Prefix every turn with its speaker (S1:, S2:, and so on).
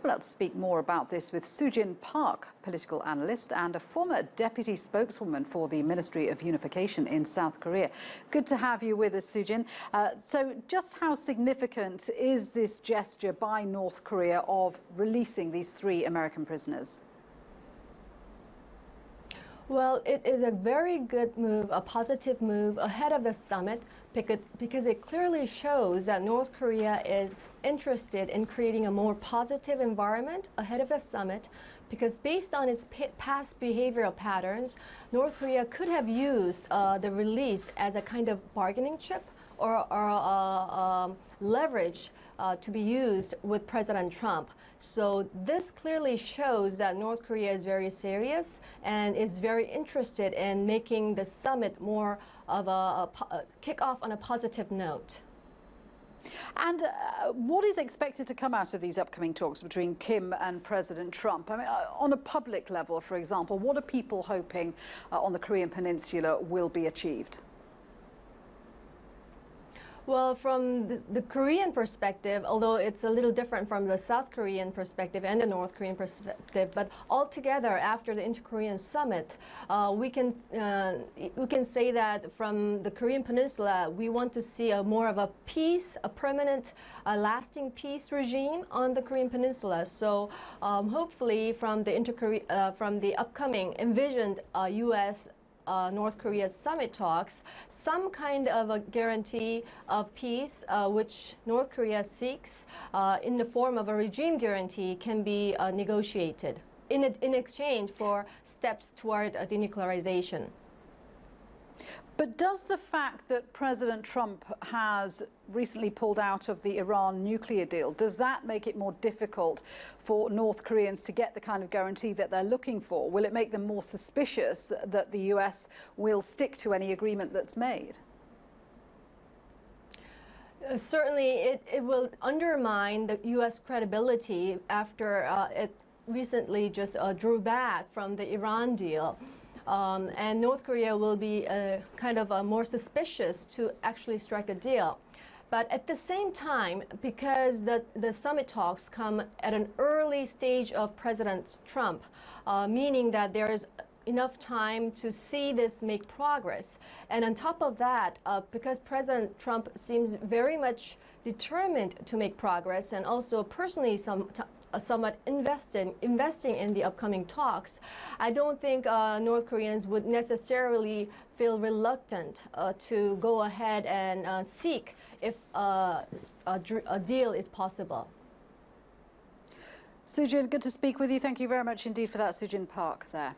S1: Well, let's speak more about this with Soojin Park, political analyst and a former deputy spokeswoman for the Ministry of Unification in South Korea. Good to have you with us, Soojin. So just how significant is this gesture by North Korea of releasing these 3 American prisoners?
S2: Well, it is a very good move, a positive move ahead of the summit because it clearly shows that North Korea is interested in creating a more positive environment ahead of the summit, because based on its past behavioral patterns, North Korea could have used the release as a kind of bargaining chip or leverage to be used with President Trump. So this clearly shows that North Korea is very serious and is very interested in making the summit more of a kickoff on a positive note.
S1: And what is expected to come out of these upcoming talks between Kim and President Trump? I mean, on a public level, for example, what are people hoping on the Korean Peninsula will be achieved?
S2: Well, from the Korean perspective, although it's a little different from the South Korean perspective and the North Korean perspective, but altogether after the Inter-Korean Summit, we can say that from the Korean Peninsula, we want to see more of a peace, a permanent, lasting peace regime on the Korean Peninsula. So hopefully from the upcoming envisioned U.S. North Korea summit talks, some kind of a guarantee of peace, which North Korea seeks in the form of a regime guarantee, can be negotiated in exchange for steps toward denuclearization.
S1: But does the fact that President Trump has recently pulled out of the Iran nuclear deal, does that make it more difficult for North Koreans to get the kind of guarantee that they're looking for? Will it make them more suspicious that the US will stick to any agreement that's made?
S2: Certainly, it will undermine the U.S. credibility after it recently just drew back from the Iran deal. And North Korea will be kind of more suspicious to actually strike a deal. But at the same time, because the summit talks come at an early stage of President Trump, meaning that there is enough time to see this make progress. And on top of that, because President Trump seems very much determined to make progress and also personally somewhat investing in the upcoming talks, I don't think North Koreans would necessarily feel reluctant to go ahead and seek if a deal is possible.
S1: Soojin, good to speak with you. Thank you very much indeed for that, Soojin Park there.